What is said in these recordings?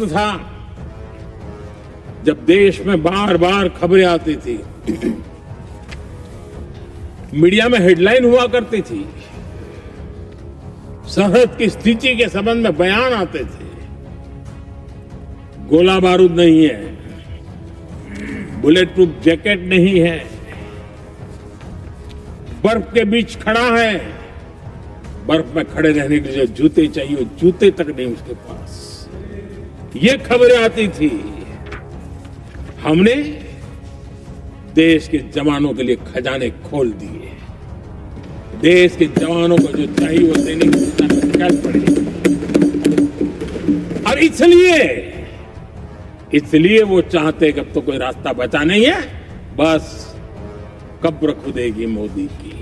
वक्त था जब देश में बार बार खबरें आती थी, मीडिया में हेडलाइन हुआ करती थी, सरहद की स्थिति के संबंध में बयान आते थे। गोला बारूद नहीं है, बुलेट प्रूफ जैकेट नहीं है, बर्फ के बीच खड़ा है, बर्फ में खड़े रहने के लिए जूते चाहिए, जूते तक नहीं उसके पास। ये खबरें आती थी। हमने देश के जवानों के लिए खजाने खोल दिए। देश के जवानों को जो चाहिए वो देने की दिशा में चल पड़े। और इसलिए वो चाहते कि अब तो कोई रास्ता बचा नहीं है, बस कब्र खुदेगी मोदी की।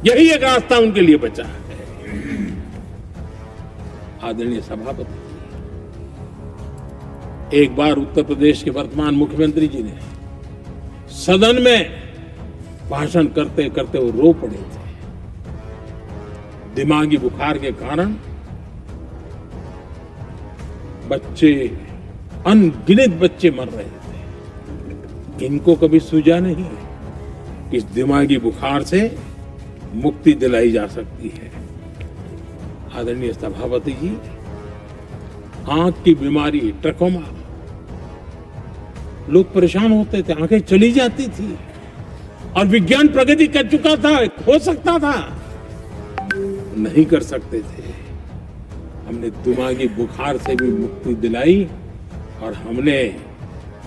यही एक रास्ता उनके लिए बचा है। आदरणीय सभापति, एक बार उत्तर प्रदेश के वर्तमान मुख्यमंत्री जी ने सदन में भाषण करते करते वो रो पड़े थे। दिमागी बुखार के कारण बच्चे, अनगिनत बच्चे मर रहे थे। इनको कभी सूझा नहीं कि इस दिमागी बुखार से मुक्ति दिलाई जा सकती है। आदरणीय सभापति जी, आंख की बीमारी, ट्रकोमा, लोग परेशान होते थे, आंखें चली जाती थी और विज्ञान प्रगति कर चुका था, हो सकता था, नहीं कर सकते थे। हमने दिमागी बुखार से भी मुक्ति दिलाई और हमने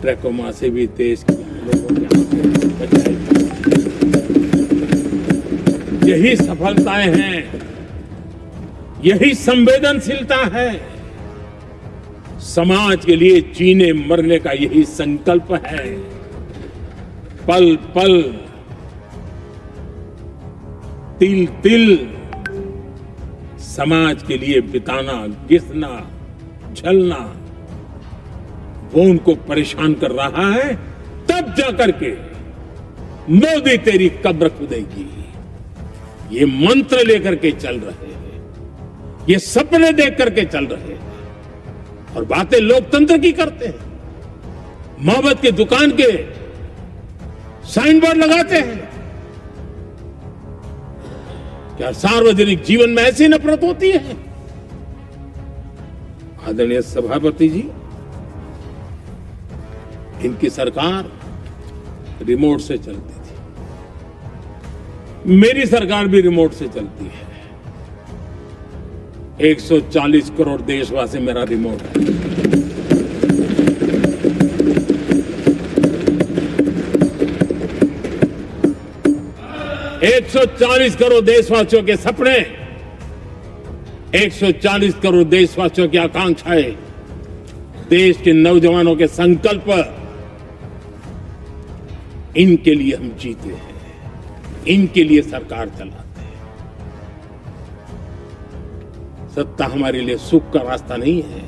ट्रकोमा से भी देश के लोगों की आंखें बचाई। यही सफलताएं हैं, यही संवेदनशीलता है। समाज के लिए जीने मरने का यही संकल्प है। पल पल, तिल तिल समाज के लिए बिताना, घिसना, झलना, वो उनको परेशान कर रहा है। तब जाकर के मोदी तेरी कब्र खुदेगी, ये मंत्र लेकर के चल रहे हैं, ये सपने देख करके चल रहे हैं और बातें लोकतंत्र की करते हैं। मोहब्बत की दुकान के साइन बोर्ड लगाते हैं। क्या सार्वजनिक जीवन में ऐसी नफरत होती है? आदरणीय सभापति जी, इनकी सरकार रिमोट से चलती थी, मेरी सरकार भी रिमोट से चलती है। 140 करोड़ देशवासी मेरा रिमोट है। एक 140 करोड़ देशवासियों के सपने, 140 करोड़ देशवासियों की आकांक्षाएं, देश के नौजवानों के संकल्प, इनके लिए हम जीते हैं, इनके लिए सरकार चलाते हैं। सत्ता हमारे लिए सुख का रास्ता नहीं है,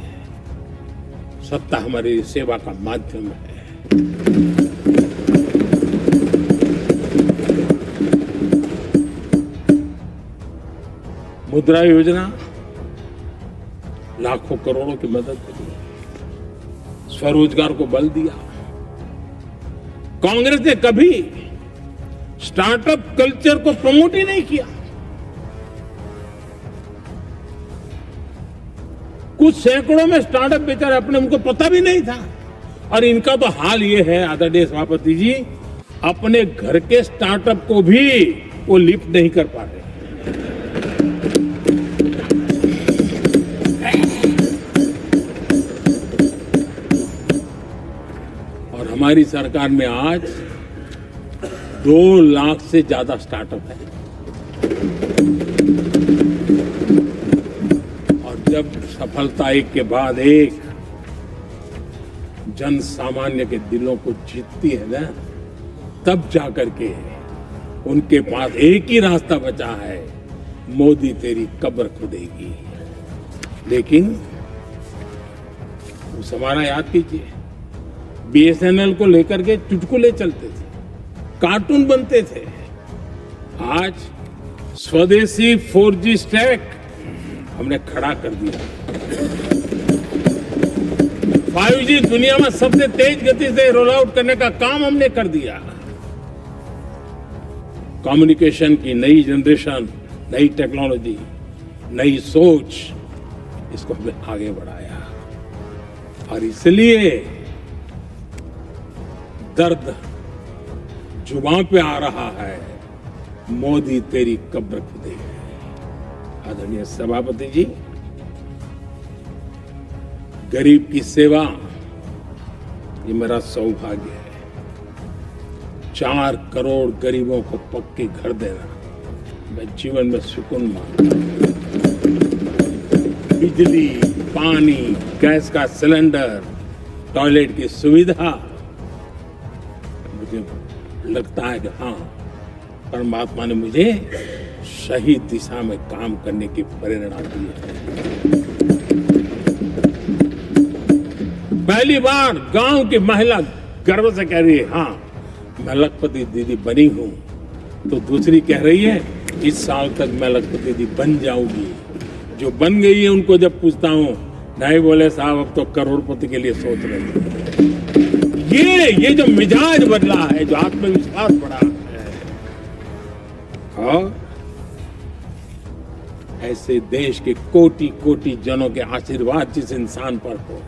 सत्ता हमारे लिए सेवा का माध्यम है। 'मुद्रा योजना' लाखों करोड़ों की मदद करी, स्वरोजगार को बल दिया। कांग्रेस ने कभी स्टार्टअप कल्चर को प्रमोट ही नहीं किया। कुछ सैकड़ों में स्टार्टअप बेचारे अपने, उनको पता भी नहीं था। और इनका तो हाल ये है आदरणीय सभापति जी, अपने घर के स्टार्टअप को भी वो लिफ्ट नहीं कर पा रहे। और हमारी सरकार में आज 2 लाख से ज्यादा स्टार्टअप है। और जब सफलता एक के बाद एक जन सामान्य के दिलों को जीतती है ना, तब जाकर के उनके पास एक ही रास्ता बचा है, मोदी तेरी कब्र खुदेगी। लेकिन उस हमारा याद कीजिए, BSNL को लेकर के चुटकुले चलते थे, कार्टून बनते थे। आज स्वदेशी 4G स्टैक हमने खड़ा कर दिया। 5G दुनिया में सबसे तेज गति से रोल आउट करने का काम हमने कर दिया। कम्युनिकेशन की नई जनरेशन, नई टेक्नोलॉजी, नई सोच, इसको हमने आगे बढ़ाया। और इसलिए दर्द जुबान पे आ रहा है, मोदी तेरी कब्र खुदेगी। आदरणीय सभापति जी, गरीब की सेवा ये मेरा सौभाग्य है। 4 करोड़ गरीबों को पक्के घर देना मैं जीवन में सुकून मानता हूं। बिजली, पानी, गैस का सिलेंडर, टॉयलेट की सुविधा, मुझे लगता है कि हाँ, परमात्मा ने मुझे सही दिशा में काम करने की प्रेरणा दी है। पहली बार गांव की महिला गर्व से कह रही है, हाँ मैं लखपति दीदी बनी हूं, तो दूसरी कह रही है इस साल तक मैं लखपति दीदी बन जाऊंगी। जो बन गई है उनको जब पूछता हूं, नहीं बोले साहब अब तो करोड़पति के लिए सोच रहे हैं। ये जो मिजाज बदला है, जो आत्मविश्वास बढ़ा है, और ऐसे देश के कोटि कोटि जनों के आशीर्वाद जिस इंसान पर हो,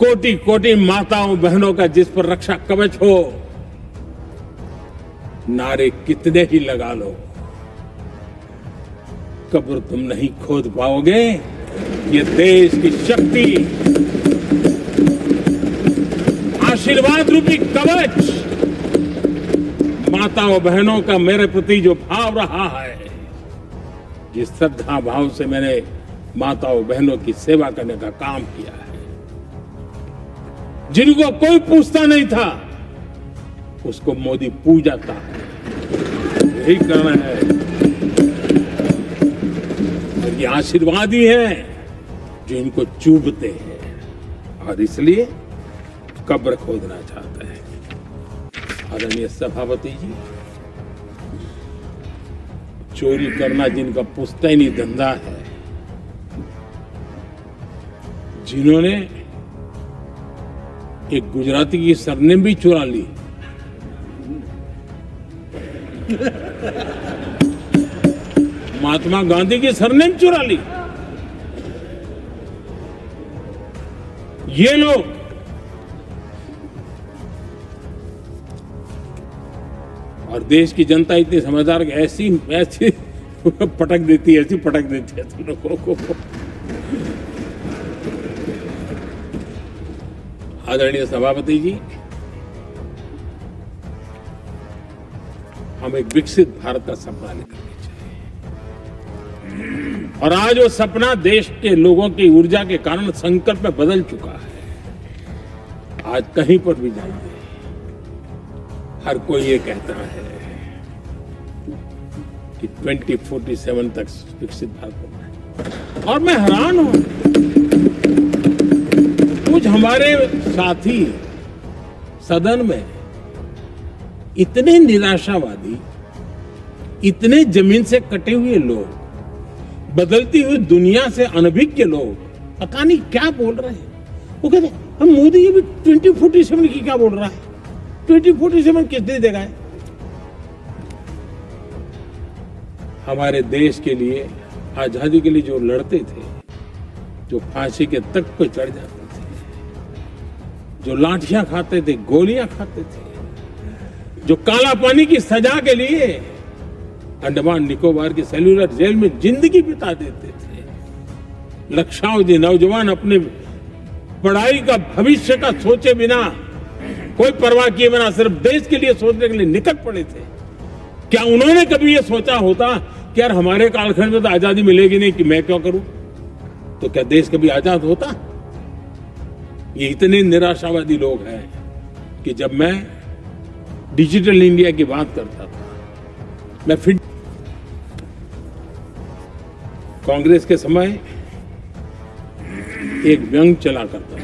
कोटि कोटि माताओं बहनों का जिस पर रक्षा कवच हो, नारे कितने ही लगा लो, कब्र तुम नहीं खोद पाओगे। ये देश की शक्ति, आशीर्वाद रूपी कवच, माताओं बहनों का मेरे प्रति जो भाव रहा है, जिस श्रद्धा भाव से मैंने माताओं बहनों की सेवा करने का काम किया है, जिनको कोई पूछता नहीं था उसको मोदी पूजाता है। यही करना है, और ये आशीर्वाद ही है जो इनको चूभते हैं, और इसलिए कब्र खोदना चाहते हैं। आदरणीय सभापति जी, चोरी करना जिनका पुश्तैनी धंधा है, जिन्होंने एक गुजराती की सरनेम भी चुरा ली, महात्मा गांधी की सरनेम चुरा ली, ये लोग और देश की जनता इतनी समझदार कि ऐसी पटक देती है, ऐसी पटक देती है लोगों को। आदरणीय सभापति जी, हम एक विकसित भारत का सपना लेकर चाहिए, और आज वो सपना देश के लोगों की ऊर्जा के कारण संकल्प में बदल चुका है। आज कहीं पर भी जाइए, हर कोई ये कहता है कि 2047 तक विकसित भारत होना है, और मैं हैरान हूं, कुछ हमारे साथी सदन में इतने निराशावादी, इतने जमीन से कटे हुए लोग, बदलती हुई दुनिया से अनभिज्ञ लोग, पता नहीं क्या बोल रहे हैं। वो कहते हैं हम मोदी ये भी 2047 की क्या बोल रहा है, 2047 किसने देगा है? हमारे देश के लिए, आजादी के लिए जो लड़ते थे, जो फांसी के तक पे चढ़ जाते थे, जो लाठियां खाते थे, गोलियां खाते थे, जो काला पानी की सजा के लिए अंडमान निकोबार की सेल्यूलर जेल में जिंदगी बिता देते थे, लक्षावधि नौजवान अपने पढ़ाई का, भविष्य का सोचे बिना, कोई परवाह किए बिना सिर्फ देश के लिए सोचने के लिए निकल पड़े थे। क्या उन्होंने कभी ये सोचा होता कि यार हमारे कालखंड में तो आजादी मिलेगी नहीं, कि मैं क्यों करूं? तो क्या देश कभी आजाद होता? ये इतने निराशावादी लोग हैं कि जब मैं डिजिटल इंडिया की बात करता था, मैं फिर कांग्रेस के समय एक व्यंग चला करता था,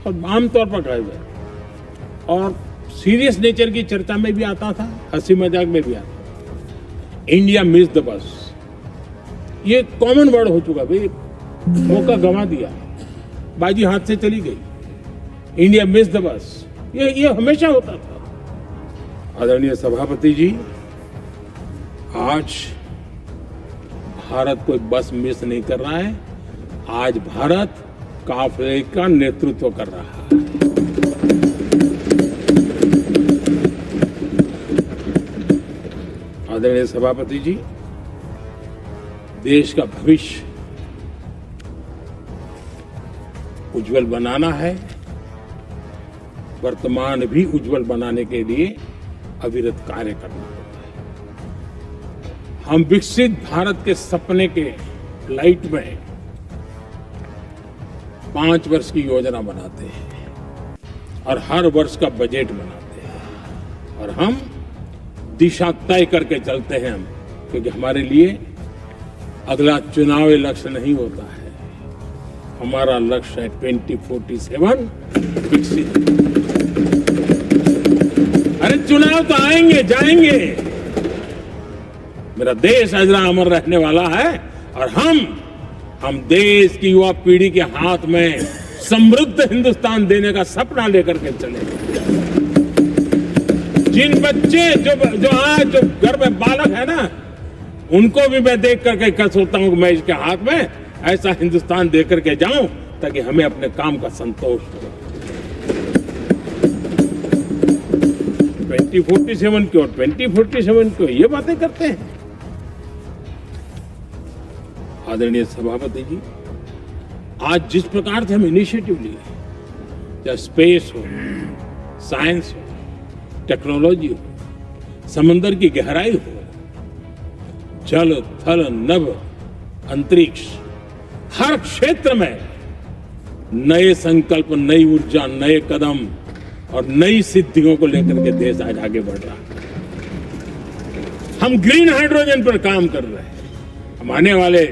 और आमतौर पर गायब है, और सीरियस नेचर की चर्चा में भी आता था, हंसी मजाक में भी आता था। इंडिया मिस द बस, ये कॉमन वर्ड हो चुका भाई, मौका गंवा दिया, बाजी हाथ से चली गई, इंडिया मिस द बस। ये हमेशा होता था। आदरणीय सभापति जी, आज भारत कोई बस मिस नहीं कर रहा है, आज भारत काफिले का नेतृत्व कर रहा है। आदरणीय सभापति जी, देश का भविष्य उज्जवल बनाना है, वर्तमान भी उज्जवल बनाने के लिए अविरत कार्य करना होता है। हम विकसित भारत के सपने के लाइट में 5 वर्ष की योजना बनाते हैं और हर वर्ष का बजट बनाते हैं और हम दिशा तय करके चलते हैं, क्योंकि हमारे लिए अगला चुनावी लक्ष्य नहीं होता है, हमारा लक्ष्य है 2047 विकसित। अरे चुनाव तो आएंगे जाएंगे, मेरा देश अजरा अमर रहने वाला है और हम देश की युवा पीढ़ी के हाथ में समृद्ध हिंदुस्तान देने का सपना लेकर के चलेंगे। जिन बच्चे जो आज जो घर में बालक है ना, उनको भी मैं देख करके सोचता हूं कि मैं इसके हाथ में ऐसा हिंदुस्तान दे करके जाऊं ताकि हमें अपने काम का संतोष हो। 2047 क्यों, 2047 क्यों, ये बातें करते हैं। आदरणीय सभापति जी, आज जिस प्रकार से हम इनिशिएटिव लिए, चाहे स्पेस हो, साइंस हो, टेक्नोलॉजी हो, समंदर की गहराई हो, जल थल नभ अंतरिक्ष, हर क्षेत्र में नए संकल्प, नई ऊर्जा, नए कदम और नई सिद्धियों को लेकर के देश आज आगे बढ़ रहा है। हम ग्रीन हाइड्रोजन पर काम कर रहे हैं, हम आने वाले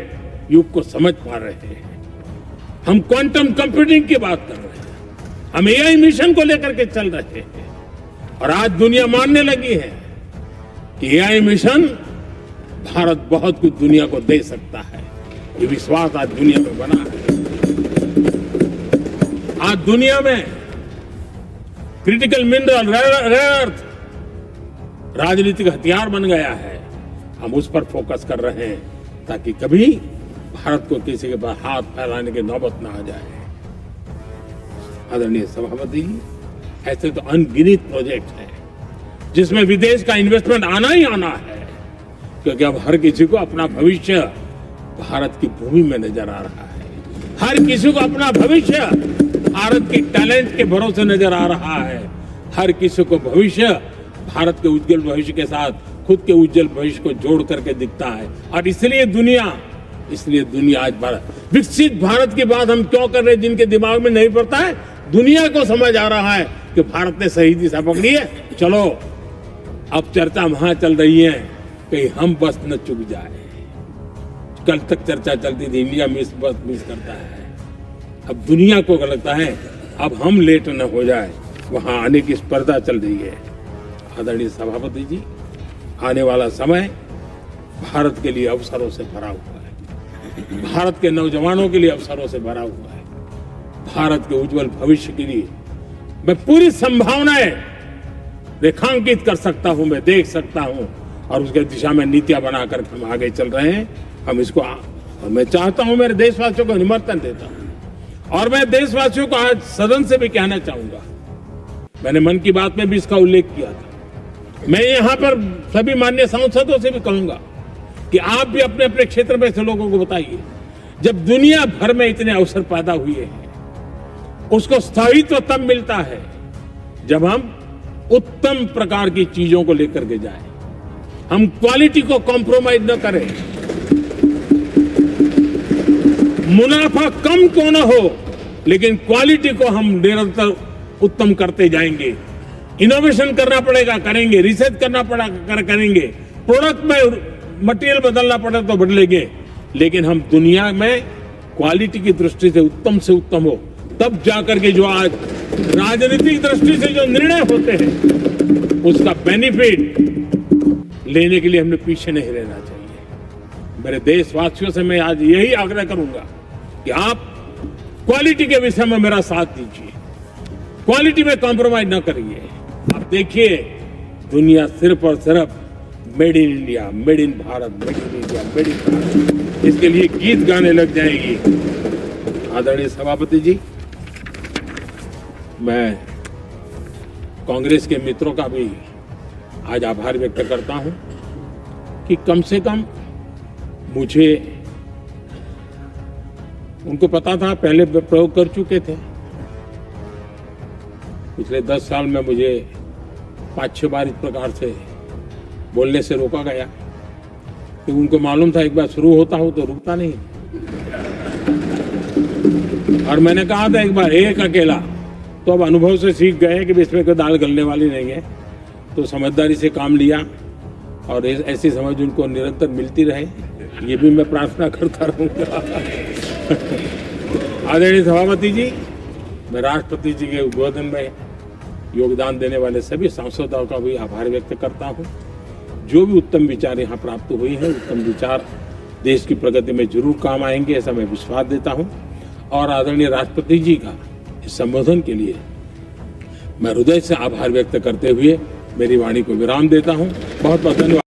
युग को समझ पा रहे हैं, हम क्वांटम कंप्यूटिंग की बात कर रहे हैं, हम एआई मिशन को लेकर के चल रहे हैं और आज दुनिया मानने लगी है कि एआई मिशन भारत बहुत कुछ दुनिया को दे सकता है। ये विश्वास आज दुनिया में बना है। आज दुनिया में क्रिटिकल मिनरल, रेयर अर्थ राजनीतिक हथियार बन गया है। हम उस पर फोकस कर रहे हैं ताकि कभी भारत को किसी के पास हाथ फैलाने की नौबत ना आ जाए। आदरणीय सभापति जी, ऐसे तो अनगिनत प्रोजेक्ट है जिसमें विदेश का इन्वेस्टमेंट आना ही आना है, क्योंकि अब हर किसी को अपना भविष्य भारत की भूमि में नजर आ रहा है। हर किसी को अपना भविष्य भारत की टैलेंट के भरोसे नजर आ रहा है। हर किसी को भविष्य भारत के उज्जवल भविष्य के साथ खुद के उज्जवल भविष्य को जोड़ करके दिखता है। और इसलिए दुनिया आज भारत विकसित भारत की बात हम क्यों कर रहे हैं, जिनके दिमाग में नहीं पड़ता है, दुनिया को समझ आ रहा है कि भारत ने सही दिशा पकड़ी है। चलो अब चर्चा वहां चल रही है कहीं हम बस न चुक जाए। कल तक चर्चा चलती थी इंडिया बस मिस करता है, अब दुनिया को लगता है अब हम लेट न हो जाए, वहां आने की स्पर्धा चल रही है। आदरणीय सभापति जी, आने वाला समय भारत के लिए अवसरों से भरा हुआ है, भारत के नौजवानों के लिए अवसरों से भरा हुआ है। भारत के उज्जवल भविष्य के लिए मैं पूरी संभावनाएं रेखांकित कर सकता हूं, मैं देख सकता हूं और उसके दिशा में नीतियां बनाकर हम आगे चल रहे हैं। हम इसको और मैं चाहता हूं, मेरे देशवासियों को निमंत्रण देता हूं और मैं देशवासियों को आज सदन से भी कहना चाहूंगा, मैंने मन की बात में भी इसका उल्लेख किया था, मैं यहां पर सभी माननीय सांसदों से भी कहूंगा कि आप भी अपने अपने क्षेत्र में ऐसे लोगों को बताइए। जब दुनिया भर में इतने अवसर पैदा हुए हैं, उसको स्थायित्व तब मिलता है जब हम उत्तम प्रकार की चीजों को लेकर के जाएं, हम क्वालिटी को कॉम्प्रोमाइज न करें। मुनाफा कम क्यों न हो, लेकिन क्वालिटी को हम निरंतर उत्तम करते जाएंगे। इनोवेशन करना पड़ेगा, करेंगे, रिसर्च करना पड़ेगा, करेंगे, प्रोडक्ट में मटेरियल बदलना पड़े तो बदलेंगे, लेकिन हम दुनिया में क्वालिटी की दृष्टि से उत्तम हो, तब जाकर के जो आज राजनीतिक दृष्टि से जो निर्णय होते हैं उसका बेनिफिट लेने के लिए हमने पीछे नहीं रहना चाहिए। मेरे देशवासियों से मैं आज यही आग्रह करूंगा कि आप क्वालिटी के विषय में मेरा साथ दीजिए, क्वालिटी में कॉम्प्रोमाइज ना करिए। आप देखिए, दुनिया सिर्फ और सिर्फ made in India, made in Bharat, made in India, made in Bharat, इसके लिए गीत गाने लग जाएगी। आदरणीय सभापति जी, मैं कांग्रेस के मित्रों का भी आज आभार व्यक्त करता हूं कि कम से कम मुझे, उनको पता था, पहले प्रयोग कर चुके थे। पिछले 10 साल में मुझे 5-6 बार इस प्रकार से बोलने से रोका गया, क्योंकि उनको मालूम था एक बार शुरू होता हो तो रुकता नहीं। और मैंने कहा था एक बार एक अकेला, तो अब अनुभव से सीख गए कि इसमें कोई दाल गलने वाली नहीं है, तो समझदारी से काम लिया और ऐसी समझ उनको निरंतर मिलती रहे, ये भी मैं प्रार्थना करता रहूंगा। आदरणीय सभापति जी, मैं राष्ट्रपति जी के उद्बोधन में योगदान देने वाले सभी सांसदों का भी आभार व्यक्त करता हूं। जो भी उत्तम विचार यहाँ प्राप्त हुए हैं, उत्तम विचार देश की प्रगति में जरूर काम आएंगे, ऐसा मैं विश्वास देता हूं। और आदरणीय राष्ट्रपति जी का इस संबोधन के लिए मैं हृदय से आभार व्यक्त करते हुए मेरी वाणी को विराम देता हूं। बहुत बहुत धन्यवाद।